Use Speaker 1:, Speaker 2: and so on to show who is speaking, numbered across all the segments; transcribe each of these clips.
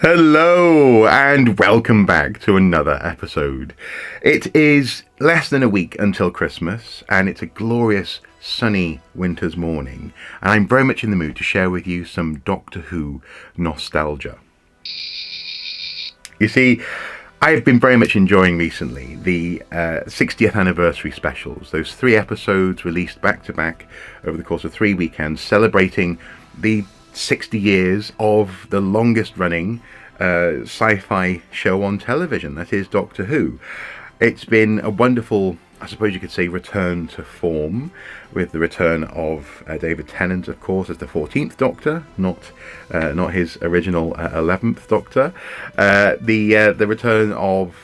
Speaker 1: Hello and welcome back to another episode. It is less than a week until Christmas and it's a glorious sunny winter's morning, and I'm very much in the mood to share with you some Doctor Who nostalgia. You see, I've been very much enjoying recently the 60th anniversary specials, those 3 episodes released back to back over the course of 3 weekends, celebrating the 60 years of the longest running sci-fi show on television, that is Doctor Who. It's been a wonderful, I suppose you could say, return to form, with the return of David Tennant, of course, as the 14th Doctor, not his original 11th Doctor. The return of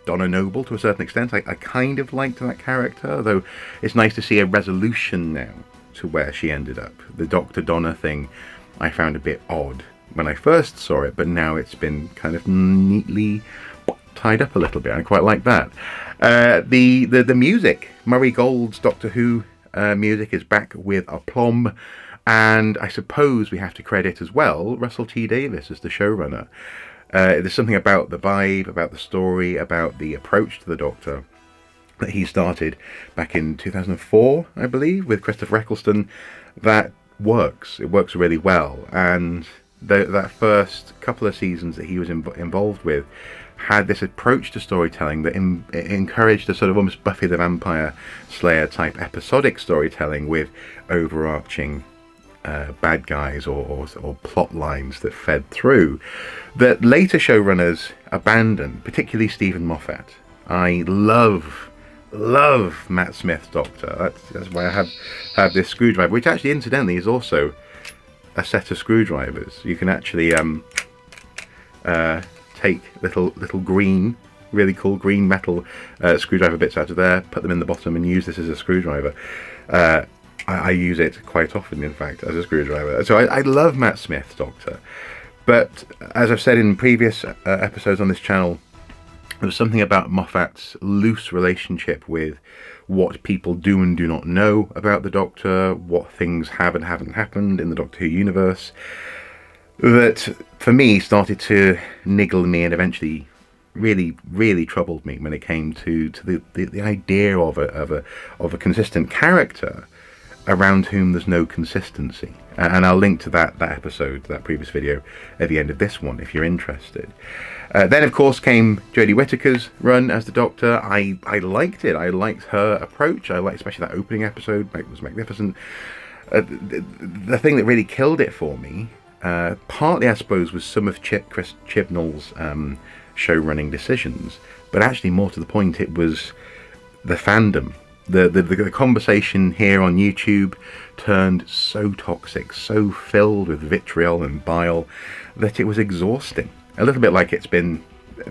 Speaker 1: Donna Noble to a certain extent. I kind of liked that character, though it's nice to see a resolution now to where she ended up. The Dr. Donna thing I found a bit odd when I first saw it, but now it's been kind of neatly tied up a little bit. I quite like that. The music, Murray Gold's Doctor Who music is back with aplomb, and I suppose we have to credit as well Russell T Davies as the showrunner. There's something about the vibe, about the story, about the approach to the Doctor that he started back in 2004, I believe, with Christopher Eccleston, that works. It works really well, and that first couple of seasons that he was involved with had this approach to storytelling that encouraged a sort of almost Buffy the Vampire Slayer type episodic storytelling with overarching bad guys or plot lines that fed through, that later showrunners abandoned, particularly Stephen Moffat. I love Matt Smith's Doctor. That's why I have this screwdriver, which actually incidentally is also a set of screwdrivers. You can actually take little green, really cool green metal screwdriver bits out of there, put them in the bottom and use this as a screwdriver. I use it quite often, in fact, as a screwdriver. So I love Matt Smith's Doctor, but as I've said in previous episodes on this channel, there was something about Moffat's loose relationship with what people do and do not know about the Doctor, what things have and haven't happened in the Doctor Who universe, that for me started to niggle me and eventually really troubled me when it came to the idea of a consistent character around whom there's no consistency. And I'll link to that episode, that previous video, at the end of this one if you're interested. Then of course came Jodie Whittaker's run as the Doctor. I liked it. I liked her approach. I liked especially that opening episode. It was magnificent. The thing that really killed it for me, partly I suppose, was some of Chris Chibnall's show-running decisions, but actually more to the point, it was the fandom. The conversation here on YouTube turned so toxic, so filled with vitriol and bile, that it was exhausting. A little bit like it's been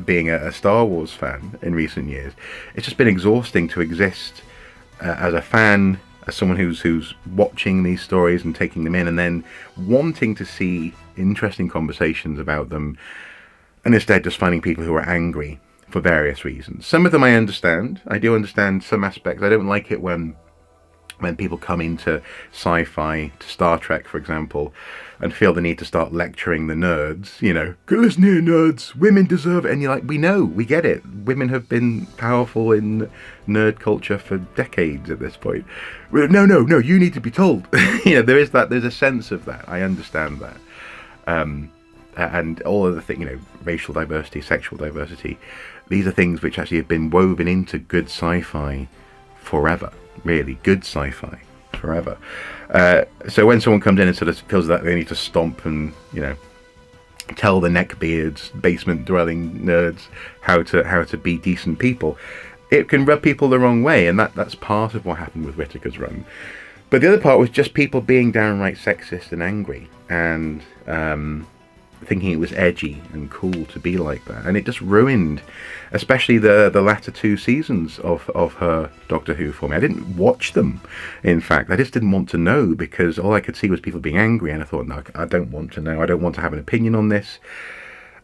Speaker 1: being a Star Wars fan in recent years. It's just been exhausting to exist as a fan, as someone who's watching these stories and taking them in, and then wanting to see interesting conversations about them, and instead just finding people who are angry for various reasons. Some of them I understand. I do understand some aspects. I don't like it when people come into sci-fi, to Star Trek, for example, and feel the need to start lecturing the nerds. You know, listen here, nerds, women deserve it. And you're like, we know, we get it. Women have been powerful in nerd culture for decades at this point. No, you need to be told. You know, there's a sense of that. I understand that. And all of the things, you know, racial diversity, sexual diversity, these are things which actually have been woven into good sci-fi forever. Really good sci-fi forever. So when someone comes in and sort of feels that they need to stomp and, you know, tell the neckbeards, basement-dwelling nerds how to be decent people, it can rub people the wrong way, and that's part of what happened with Whittaker's run. But the other part was just people being downright sexist and angry, and thinking it was edgy and cool to be like that, and it just ruined especially the latter 2 seasons of her Doctor Who for me. I didn't watch them, in fact. I just didn't want to know, because all I could see was people being angry, and I thought, no, I don't want to know. I don't want to have an opinion on this.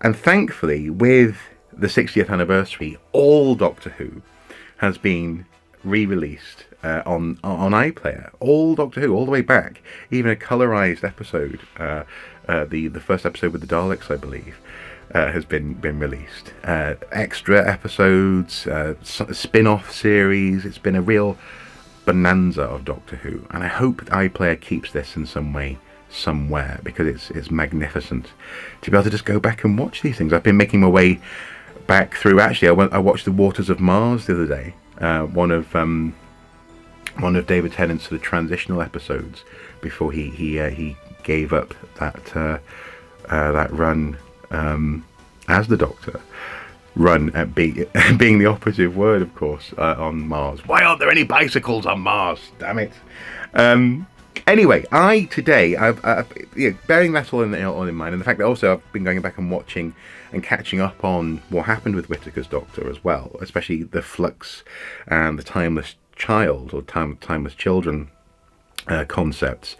Speaker 1: And thankfully, with the 60th anniversary, all Doctor Who has been re-released on iPlayer, all Doctor Who, all the way back, even a colorized episode, the first episode with the Daleks, I believe, has been released. Extra episodes, spin-off series. It's been a real bonanza of Doctor Who, and I hope iPlayer keeps this in some way, somewhere, because it's magnificent to be able to just go back and watch these things. I've been making my way back through. Actually, I watched The Waters of Mars the other day. One of David Tennant's sort of transitional episodes before he gave up that run as the Doctor. Run at being the operative word, of course, on Mars. Why aren't there any bicycles on Mars? Damn it. Anyway, today, bearing that all in mind, and the fact that also I've been going back and watching and catching up on what happened with Whittaker's Doctor as well, especially the Flux and the Timeless Child or Timeless Children concepts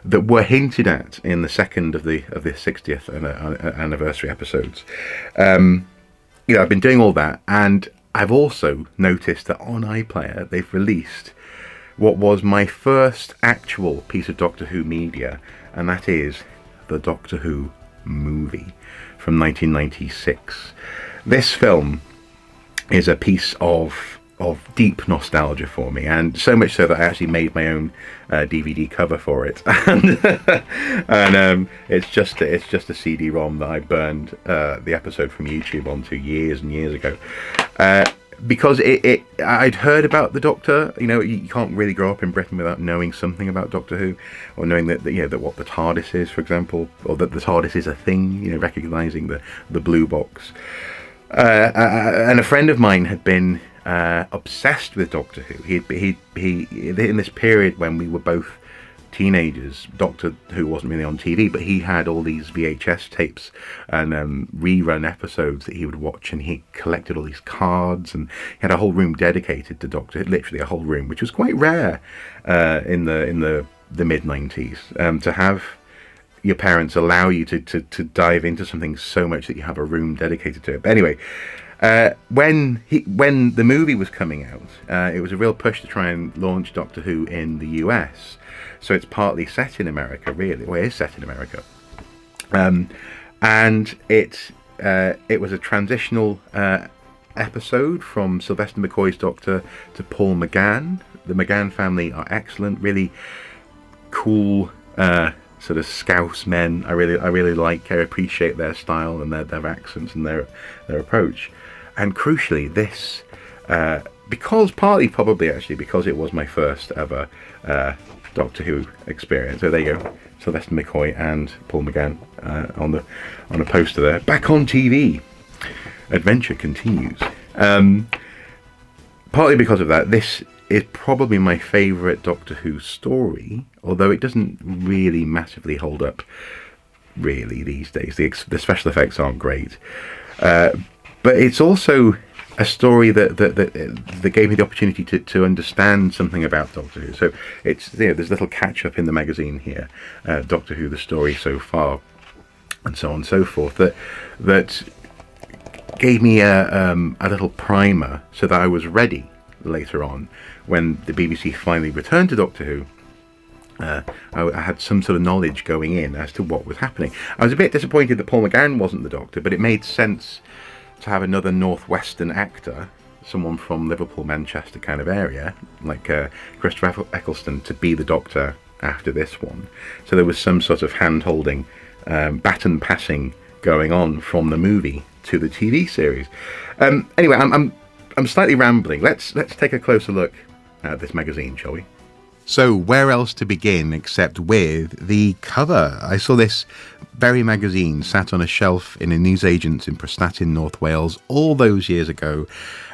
Speaker 1: that were hinted at in the second of the 60th anniversary episodes. I've been doing all that, and I've also noticed that on iPlayer they've released what was my first actual piece of Doctor Who media, and that is the Doctor Who movie from 1996. This film is a piece of deep nostalgia for me, and so much so that I actually made my own DVD cover for it, and it's just a CD-ROM that I burned the episode from YouTube onto years and years ago, because I'd heard about the Doctor. You can't really grow up in Britain without knowing something about Doctor Who, or knowing that what the TARDIS is, for example, or that the TARDIS is a thing. Recognizing the blue box, and a friend of mine had been obsessed with Doctor Who. He in this period when we were both teenagers, Doctor Who wasn't really on TV, but he had all these VHS tapes and rerun episodes that he would watch, and he collected all these cards, and he had a whole room dedicated to Doctor Who, literally a whole room, which was quite rare in the mid-90s, to have your parents allow you to dive into something so much that you have a room dedicated to it. But anyway, when the movie was coming out, it was a real push to try and launch Doctor Who in the US. So it's partly set in America, really. Well, it is set in America, and it was a transitional episode from Sylvester McCoy's Doctor to Paul McGann. The McGann family are excellent, really cool. Sort of Scouse men. I really appreciate their style and their accents and their approach. And crucially, this partly because it was my first ever Doctor Who experience. So there you go, Sylvester McCoy and Paul McGann on a poster there. Back on TV, adventure continues. Partly because of that, this is probably my favourite Doctor Who story, although it doesn't really massively hold up really these days. The special effects aren't great, but it's also a story that gave me the opportunity to understand something about Doctor Who. So it's there's a little catch up in the magazine here, Doctor Who: The Story So Far, and so on and so forth. That gave me a little primer so that I was ready later on when the BBC finally returned to Doctor Who. I had some sort of knowledge going in as to what was happening. I was a bit disappointed that Paul McGann wasn't the Doctor, but it made sense to have another northwestern actor, someone from Liverpool, Manchester kind of area, like Christopher Eccleston, to be the Doctor after this one. So there was some sort of hand-holding, baton passing going on from the movie to the TV series. Anyway, I'm slightly rambling. Let's take a closer look at this magazine, shall we? So where else to begin except with the cover? I saw this very magazine sat on a shelf in a newsagent's in Prestatyn, North Wales, all those years ago,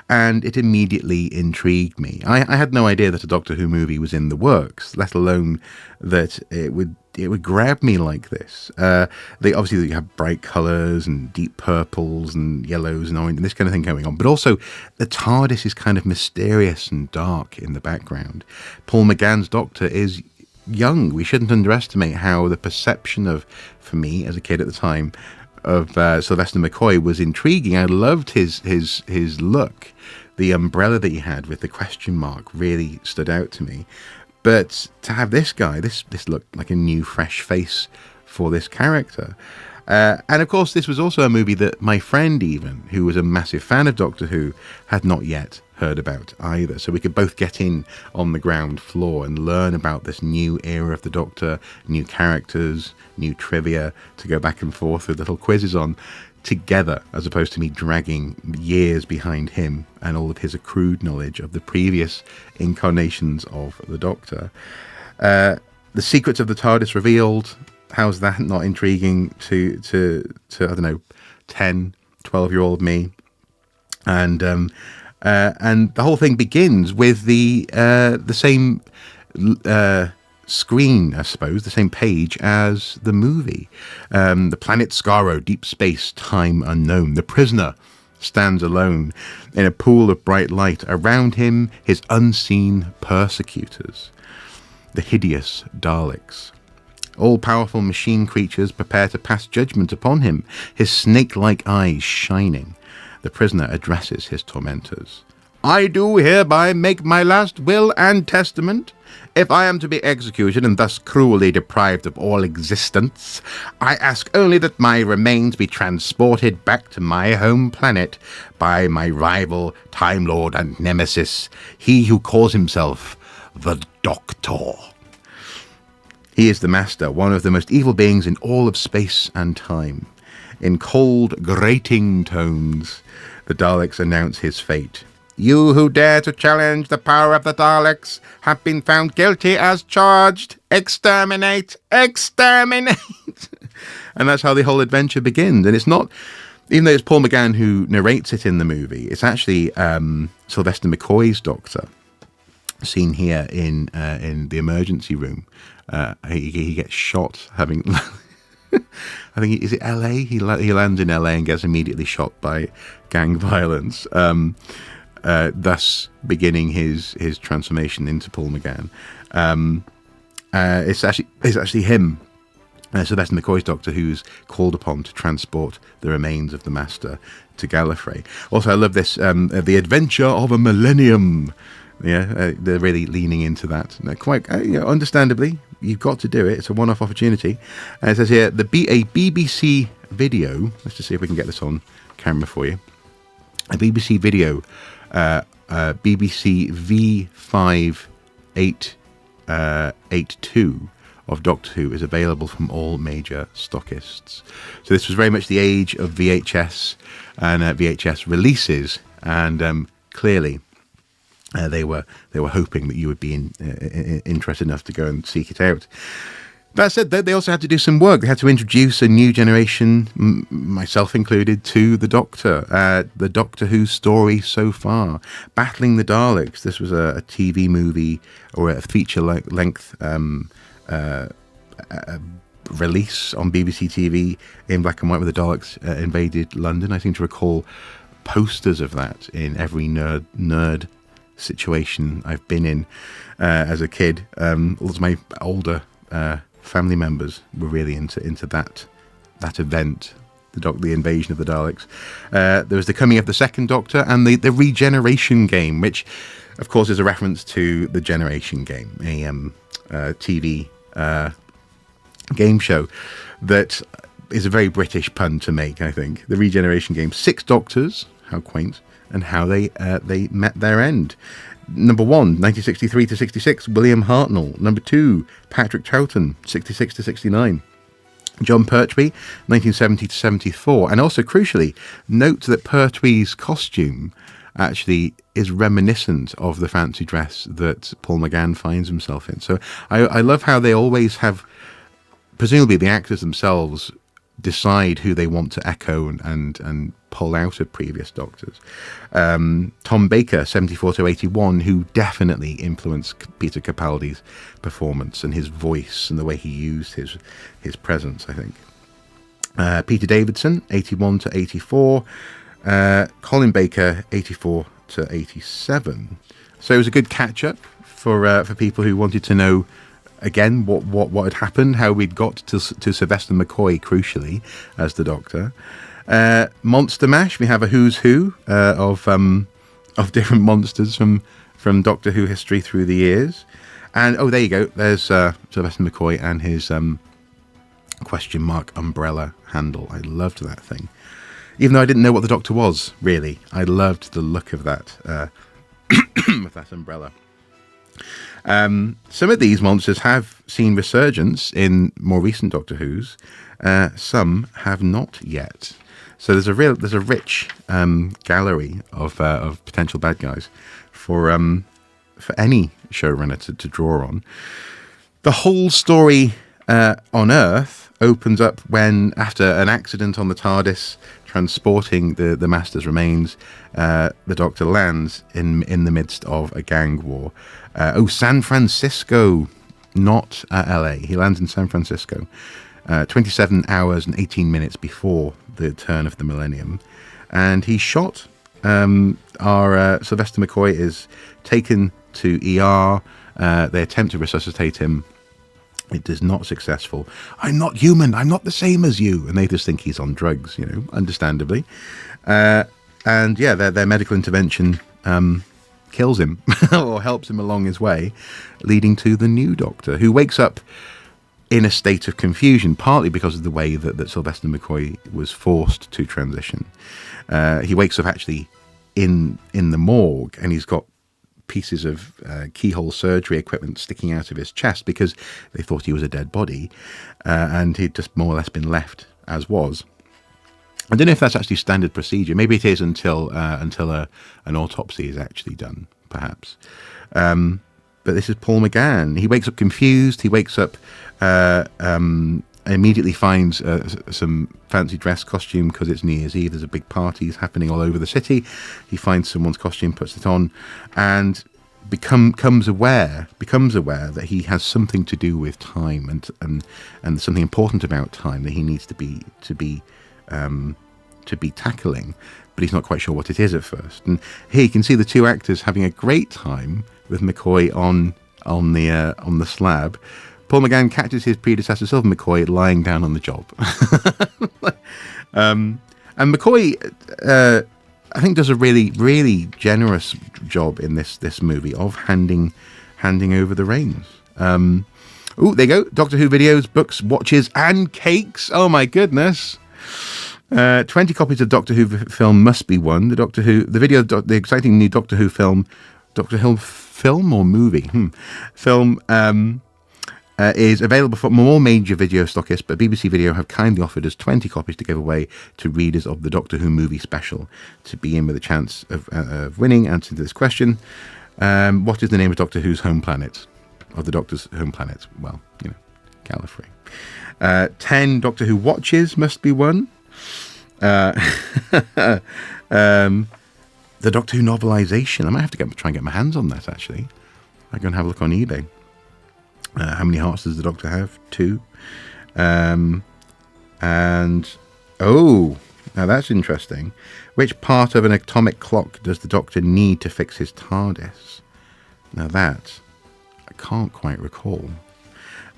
Speaker 1: and it immediately intrigued me. I had no idea that a Doctor Who movie was in the works, let alone that it would grab me like this. Obviously you have bright colours and deep purples and yellows and orange and this kind of thing going on, but also the TARDIS is kind of mysterious and dark in the background. Paul McGann's Doctor is young. We shouldn't underestimate how the perception of, for me as a kid at the time, Sylvester McCoy was intriguing. I loved his look. The umbrella that he had with the question mark really stood out to me. But to have this guy, this looked like a new, fresh face for this character. And of course, this was also a movie that my friend, even, who was a massive fan of Doctor Who, had not yet heard about either. So we could both get in on the ground floor and learn about this new era of the Doctor, new characters, new trivia to go back and forth with little quizzes on together, as opposed to me dragging years behind him and all of his accrued knowledge of the previous incarnations of the Doctor. The secrets of the TARDIS revealed. How's that not intriguing to I don't know, 10, 12-year-old me? And the whole thing begins with the same screen, I suppose, the same page as the movie. The planet Skaro, deep space, time unknown. The prisoner stands alone in a pool of bright light. Around him, his unseen persecutors, the hideous Daleks. All-powerful machine creatures prepare to pass judgment upon him, his snake-like eyes shining. The prisoner addresses his tormentors. I do hereby make my last will and testament. If I am to be executed and thus cruelly deprived of all existence, I ask only that my remains be transported back to my home planet by my rival, Time Lord and Nemesis, he who calls himself the Doctor. He is the Master, one of the most evil beings in all of space and time. In cold, grating tones, the Daleks announce his fate. You who dare to challenge the power of the Daleks have been found guilty as charged. Exterminate! Exterminate! And that's how the whole adventure begins. And it's not, even though it's Paul McGann who narrates it in the movie, it's actually Sylvester McCoy's Doctor, seen here in the emergency room. He gets shot having... I think, is it LA? He lands in LA and gets immediately shot by gang violence, thus beginning his transformation into Paul McGann. It's actually him, Sylvester McCoy's Doctor, who's called upon to transport the remains of the Master to Gallifrey. Also, I love this, the adventure of a millennium. Yeah, they're really leaning into that. Quite, understandably, you've got to do it. It's a one-off opportunity. And it says here, a BBC video. Let's just see if we can get this on camera for you. A BBC video, BBC V5882 of Doctor Who is available from all major stockists. So this was very much the age of VHS and VHS releases, and clearly. They were hoping that you would be interested enough to go and seek it out. That said, they also had to do some work. They had to introduce a new generation, myself included, to the Doctor. The Doctor Who story so far. Battling the Daleks. This was a TV movie or a feature-length release on BBC TV in black and white, where the Daleks invaded London. I seem to recall posters of that in every nerd situation I've been in as a kid. All of my older family members were really into that event, the invasion of the Daleks. There was the coming of the second Doctor and the regeneration game, which of course is a reference to the Generation Game, a TV game show that is a very British pun to make, I think. The regeneration game, 6 Doctors, how quaint, and how they met their end. Number 1, 1963 to 66, William Hartnell. Number 2, Patrick Troughton, 66 to 69. John Pertwee, 1970 to 74. And also, crucially, note that Pertwee's costume actually is reminiscent of the fancy dress that Paul McGann finds himself in. So I love how they always have, presumably the actors themselves decide who they want to echo and pull out of previous Doctors. Tom Baker, 74 to 81, who definitely influenced Peter Capaldi's performance and his voice and the way he used his presence, I think. Peter Davidson, 81 to 84. Colin Baker, 84 to 87. So it was a good catch-up for people who wanted to know again, what had happened, how we'd got to Sylvester McCoy, crucially, as the Doctor. Monster Mash, we have a who's who of different monsters from Doctor Who history through the years. And, oh, there you go. There's Sylvester McCoy and his question mark umbrella handle. I loved that thing. Even though I didn't know what the Doctor was, really. I loved the look of that, with that umbrella. Some of these monsters have seen resurgence in more recent Doctor Who's. Some have not yet. So there's a rich gallery of potential bad guys for any showrunner to draw on. The whole story on Earth opens up when, after an accident on the TARDIS transporting the Master's remains, the Doctor lands in the midst of a gang war. San Francisco, not LA. He lands in San Francisco, 27 hours and 18 minutes before the turn of the millennium, and he's shot. Our Sylvester McCoy is taken to ER. They attempt to resuscitate him. It is not successful. I'm not human. I'm not the same as you. And they just think he's on drugs, understandably. And yeah, their medical intervention kills him or helps him along his way, leading to the new Doctor, who wakes up in a state of confusion, partly because of the way that Sylvester McCoy was forced to transition. He wakes up actually in the morgue, and he's got pieces of keyhole surgery equipment sticking out of his chest because they thought he was a dead body, and he'd just more or less been left as was. I don't know if that's actually standard procedure. Maybe it is until an autopsy is actually done, perhaps. But this is Paul McGann. He wakes up confused. He wakes up, immediately finds some fancy dress costume because it's New Year's Eve. There's a big party happening all over the city. He finds someone's costume, puts it on, and becomes aware that he has something to do with time and something important about time that he needs to be tackling, but he's not quite sure what it is at first. And here you can see the two actors having a great time with McCoy on the slab. Paul McGann catches his predecessor Sylvan McCoy lying down on the job. And McCoy, I think, does a really, really generous job in this movie of handing over the reins. Oh, there you go. Doctor Who videos, books, watches, and cakes. Oh my goodness. 20 copies of Doctor Who film must be won. The exciting new Doctor Who film, or movie? Film is available from all major video stockists, but BBC Video have kindly offered us 20 copies to give away to readers of the Doctor Who movie special to be in with a chance of winning. Answering to this question, what is the name of Doctor Who's home planet? Of the Doctor's home planet? Well, Gallifrey. 10 Doctor Who watches must be won. The Doctor Who novelisation. I might have to try and get my hands on that, actually. I can have a look on eBay. How many hearts does the Doctor have? 2. And now that's interesting. Which part of an atomic clock does the Doctor need to fix his TARDIS? Now that I can't quite recall.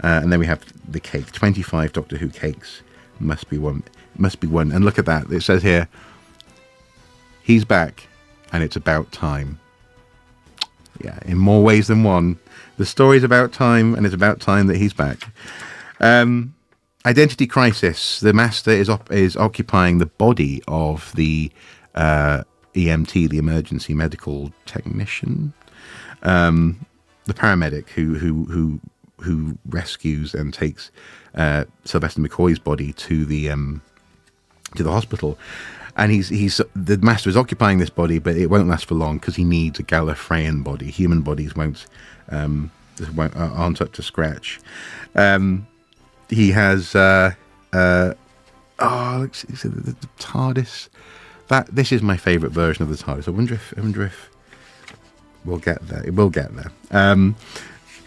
Speaker 1: And then we have the cake. 25 Doctor Who cakes must be won. And look at that. It says here, he's back, and it's about time. Yeah, in more ways than one. The story's about time, and it's about time that he's back. Identity crisis. The Master is occupying the body of the EMT, the emergency medical technician, the paramedic who rescues and takes Sylvester McCoy's body to the hospital. And the Master is occupying this body, but it won't last for long because he needs a Gallifreyan body. Human bodies aren't up to scratch. He has the TARDIS. This is my favourite version of the TARDIS. I wonder if we'll get there. It will get there.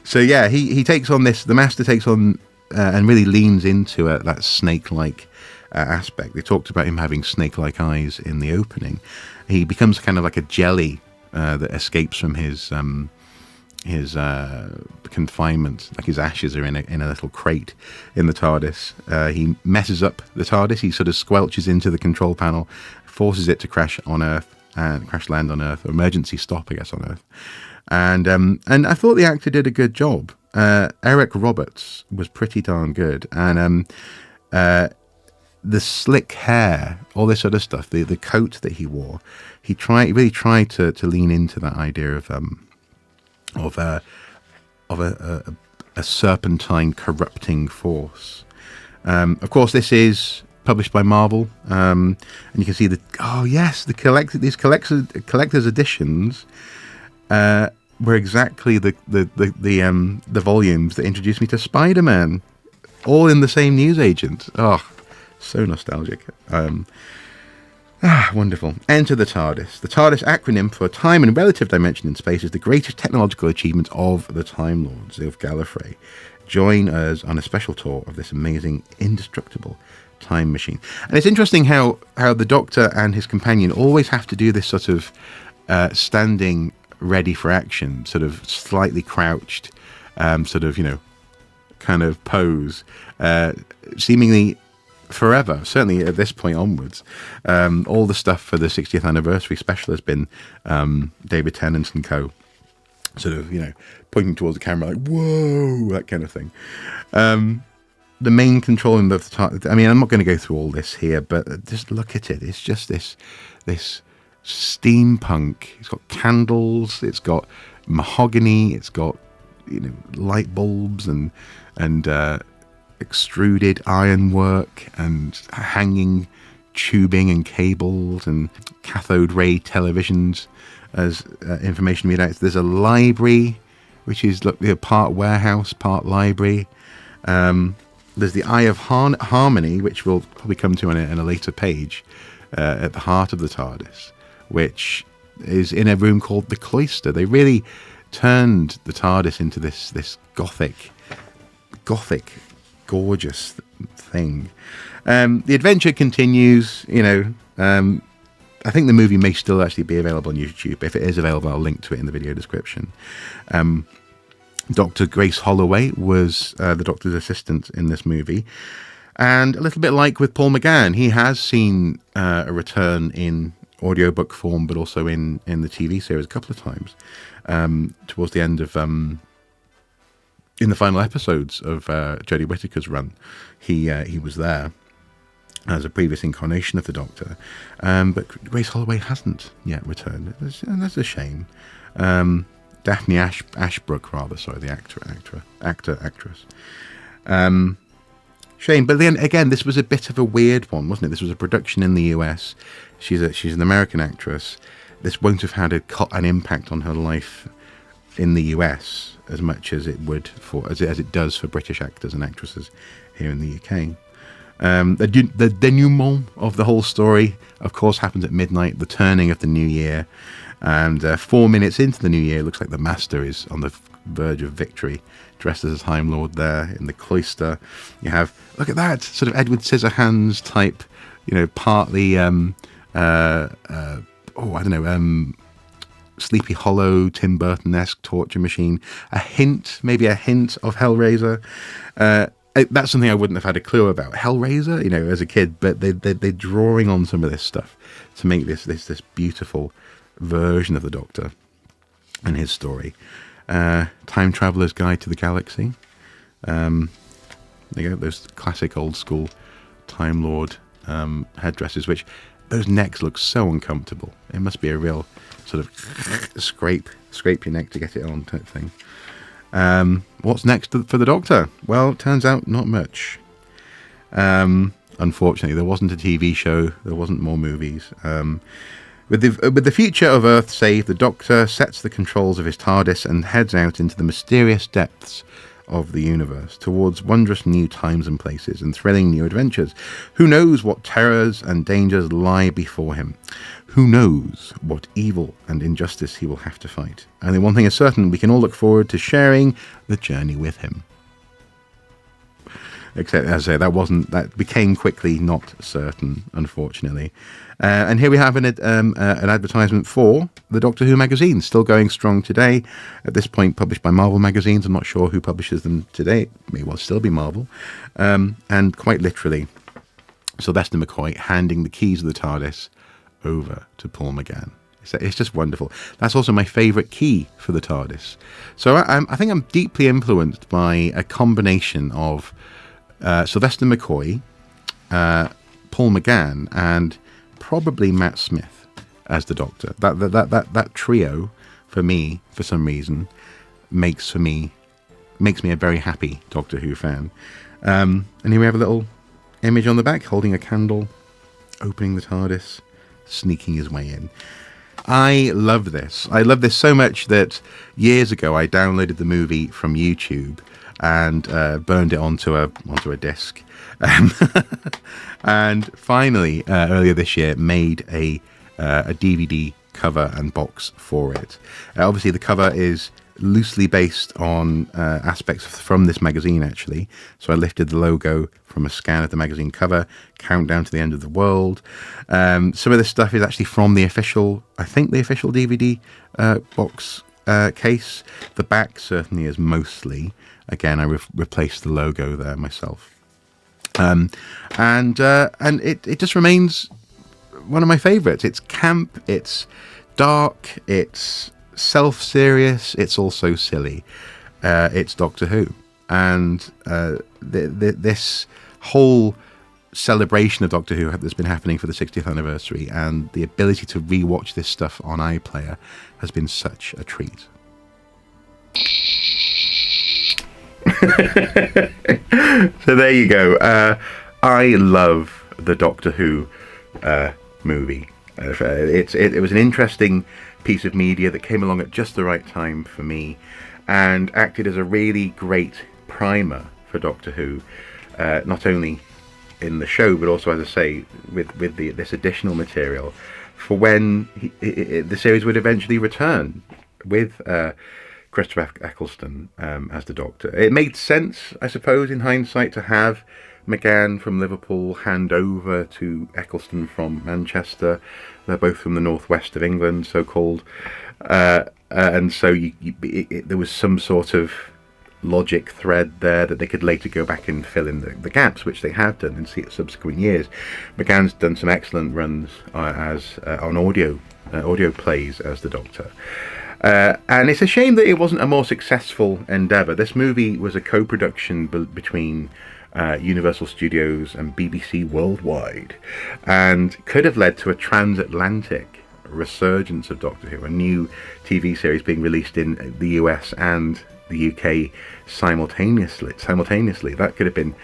Speaker 1: So yeah, he takes on this. The Master takes on and really leans into that snake-like aspect. They talked about him having snake-like eyes in the opening. He becomes kind of like a jelly that escapes from his confinement, like his ashes are in a little crate in the TARDIS. He messes up the TARDIS. He sort of squelches into the control panel, forces it to crash on Earth and crash land on Earth, or emergency stop, I guess, on Earth. And I thought the actor did a good job. Eric Roberts was pretty darn good, and the slick hair, all this other stuff, the coat that he wore, he really tried to lean into that idea of a serpentine corrupting force. Of course, this is published by Marvel, and you can see these collector's editions were exactly the volumes that introduced me to Spider-Man, all in the same newsagent. Oh, so nostalgic. Wonderful. Enter the TARDIS. The TARDIS, acronym for Time and Relative Dimension in Space, is the greatest technological achievement of the Time Lords of Gallifrey. Join us on a special tour of this amazing, indestructible time machine. And it's interesting how the Doctor and his companion always have to do this sort of standing ready for action, sort of slightly crouched, kind of pose, seemingly forever, certainly at this point onwards. All the stuff for the 60th anniversary special has been David Tennant and co. sort of, pointing towards the camera like, whoa, that kind of thing. The main controlling of the TARDIS, I mean, I'm not going to go through all this here, but just look at it. It's just this steampunk. It's got candles, it's got mahogany, it's got light bulbs and extruded ironwork and hanging tubing and cables and cathode ray televisions as information readouts. There's a library, which is part warehouse, part library. There's the Eye of Harmony, which we'll probably come to in a later page, at the heart of the TARDIS, which is in a room called the Cloister. They really turned the TARDIS into this gothic, gorgeous thing. The adventure continues. I think the movie may still actually be available on YouTube. If it is available, I'll link to it in the video description. Dr. Grace Holloway was the Doctor's assistant in this movie. And a little bit like with Paul McGann, he has seen a return in audiobook form, but also in the TV series a couple of times. Towards the end of... in the final episodes of Jodie Whittaker's run, he was there as a previous incarnation of the Doctor. But Grace Holloway hasn't yet returned. And that's a shame. Daphne Ashbrook, the actress. Shame. But then again, this was a bit of a weird one, wasn't it? This was a production in the US. She's an American actress. This won't have had an impact on her life in the US as much as it would as it does for British actors and actresses here in the UK. The denouement of the whole story, of course, happens at midnight, the turning of the new year, and 4 minutes into the new year, it looks like the Master is on the verge of victory, dressed as a Time Lord there in the Cloister. You have, look at that, sort of Edward Scissorhands type, partly, Sleepy Hollow, Tim Burton-esque torture machine, maybe a hint of Hellraiser. That's something I wouldn't have had a clue about. Hellraiser, as a kid, but they're drawing on some of this stuff to make this beautiful version of the Doctor and his story. Time Traveler's Guide to the Galaxy. There you go, those classic old school Time Lord headdresses, which those necks look so uncomfortable. It must be a real sort of scrape your neck to get it on type thing. What's next for the Doctor? Well, it turns out not much. Unfortunately, there wasn't a TV show. There wasn't more movies. With the future of Earth saved, the Doctor sets the controls of his TARDIS and heads out into the mysterious depths of the universe, towards wondrous new times and places and thrilling new adventures. Who knows what terrors and dangers lie before him? Who knows what evil and injustice he will have to fight? Only one thing is certain, we can all look forward to sharing the journey with him. Except, as I say, that became quickly not certain, unfortunately. And here we have an advertisement for the Doctor Who magazine, still going strong today. At this point, published by Marvel Magazines. I'm not sure who publishes them today. It may well still be Marvel. And quite literally, Sylvester McCoy handing the keys of the TARDIS over to Paul McGann. It's just wonderful. That's also my favourite key for the TARDIS. So I think I'm deeply influenced by a combination of Sylvester McCoy, Paul McGann, and probably Matt Smith as the Doctor. That trio, for me, for some reason, makes me a very happy Doctor Who fan. And here we have a little image on the back, holding a candle, opening the TARDIS, sneaking his way in. I love this. I love this so much that years ago I downloaded the movie from YouTube and burned it onto a disc. And finally, earlier this year, made a DVD cover and box for it. Obviously, the cover is loosely based on aspects from this magazine, actually. So I lifted the logo from a scan of the magazine cover, Countdown to the End of the World. Some of this stuff is actually from the official DVD box case. The back certainly is mostly. Again, I replaced the logo there myself. And it just remains one of my favourites. It's camp, it's dark, it's self-serious, it's also silly. It's Doctor Who. And this whole celebration of Doctor Who that's been happening for the 60th anniversary, and the ability to rewatch this stuff on iPlayer has been such a treat. So there you go. I love the Doctor Who movie. It was an interesting piece of media that came along at just the right time for me, and acted as a really great primer for Doctor Who, not only in the show but also, as I say, with this additional material for when the series would eventually return with Christopher Eccleston as the Doctor. It made sense, I suppose, in hindsight, to have McGann from Liverpool hand over to Eccleston from Manchester. They're both from the northwest of England, so-called. And so there was some sort of logic thread there that they could later go back and fill in the gaps, which they have done in subsequent years. McGann's done some excellent runs on audio plays as the Doctor. And it's a shame that it wasn't a more successful endeavour. This movie was a co-production between Universal Studios and BBC Worldwide, and could have led to a transatlantic resurgence of Doctor Who, a new TV series being released in the US and the UK simultaneously. That could have been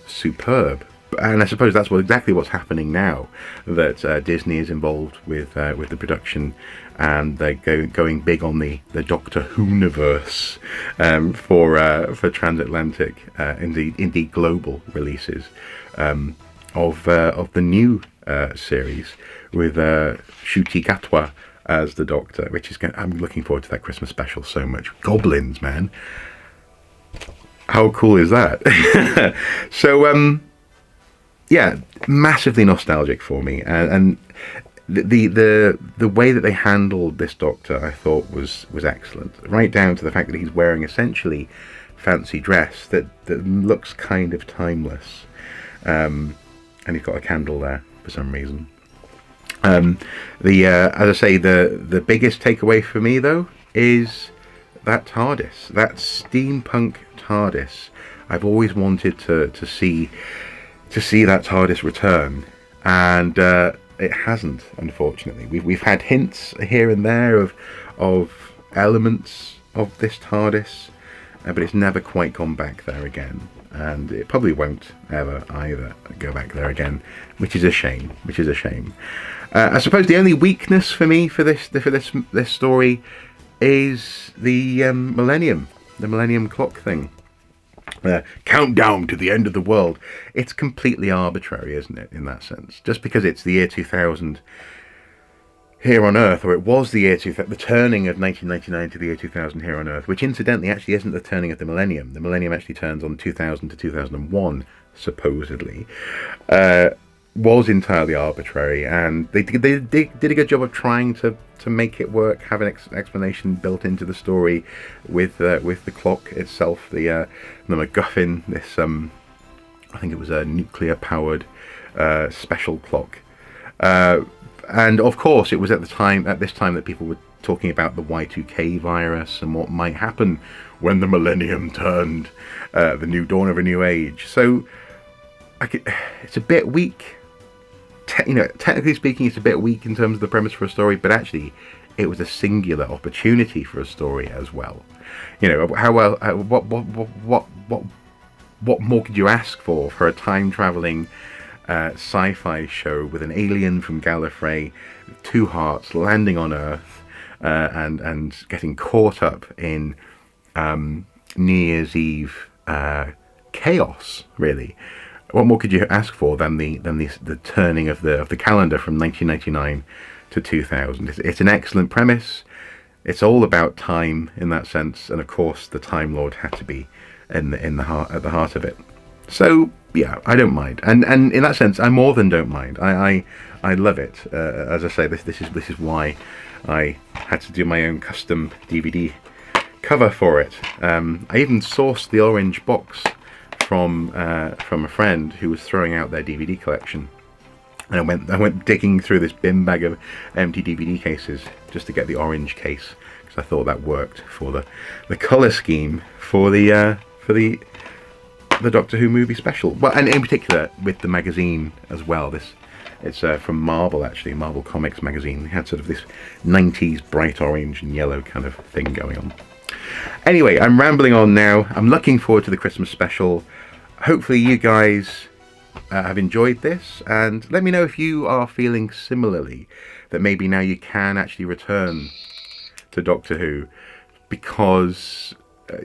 Speaker 1: superb. And I suppose that's exactly what's happening now, that Disney is involved with the production, and they're going big on the Doctor Who-niverse for transatlantic, indeed global releases of the new series with Ncuti Gatwa as the Doctor, which is I'm looking forward to that Christmas special so much. Goblins, man! How cool is that? So yeah, massively nostalgic for me, and the way that they handled this Doctor, I thought was excellent, right down to the fact that he's wearing essentially fancy dress that looks kind of timeless, and he's got a candle there for some reason. As I say, the biggest takeaway for me though is that TARDIS, that steampunk TARDIS. I've always wanted to see that TARDIS return, and it hasn't, unfortunately. We've had hints here and there of elements of this TARDIS, but it's never quite gone back there again, and it probably won't ever either go back there again, which is a shame. I suppose the only weakness for me for this story is the Millennium Clock thing. Countdown to the end of the world. It's completely arbitrary, isn't it, in that sense? Just because it's the year 2000, here on Earth, or it was the year 2000, the turning of 1999 to the year 2000 here on Earth, which incidentally actually isn't the turning of the millennium. The millennium actually turns on 2000 to 2001, supposedly, was entirely arbitrary, and they did a good job of trying to make it work, have an explanation built into the story with the clock itself, the MacGuffin, this I think it was a nuclear powered special clock. And of course, it was at this time that people were talking about the Y2K virus and what might happen when the millennium turned, the new dawn of a new age. So, it's a bit weak. Technically speaking, it's a bit weak in terms of the premise for a story, but actually, it was a singular opportunity for a story as well. How well? What more could you ask for a time traveling sci-fi show with an alien from Gallifrey, two hearts landing on Earth, and getting caught up in New Year's Eve chaos? Really, what more could you ask for than the turning of the calendar from 1999 to 2000? It's an excellent premise. It's all about time in that sense, and of course, the Time Lord had to be at the heart of it. So yeah, I don't mind, and in that sense, I more than don't mind. I love it. As I say, this is why I had to do my own custom DVD cover for it. I even sourced the orange box from a friend who was throwing out their DVD collection, and I went digging through this bin bag of empty DVD cases just to get the orange case, because I thought that worked for the color scheme for the Doctor Who movie special. Well, and in particular with the magazine as well. It's from Marvel, actually, Marvel Comics magazine. They had sort of this 90s bright orange and yellow kind of thing going on. Anyway, I'm rambling on now. I'm looking forward to the Christmas special. Hopefully you guys have enjoyed this, and let me know if you are feeling similarly, that maybe now you can actually return to Doctor Who, because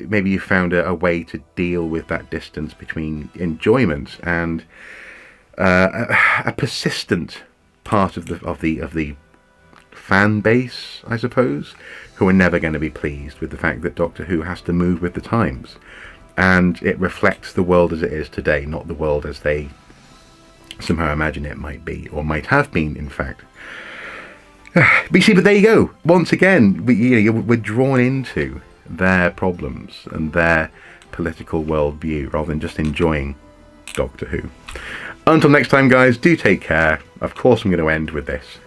Speaker 1: maybe you found a way to deal with that distance between enjoyment and a persistent part of the fan base, I suppose, who are never going to be pleased with the fact that Doctor Who has to move with the times, and it reflects the world as it is today, not the world as they somehow imagine it might be, or might have been, in fact. But you see, but there you go. Once again, we're drawn into their problems and their political worldview rather than just enjoying Doctor Who. Until next time, guys, do take care. Of course, I'm going to end with this.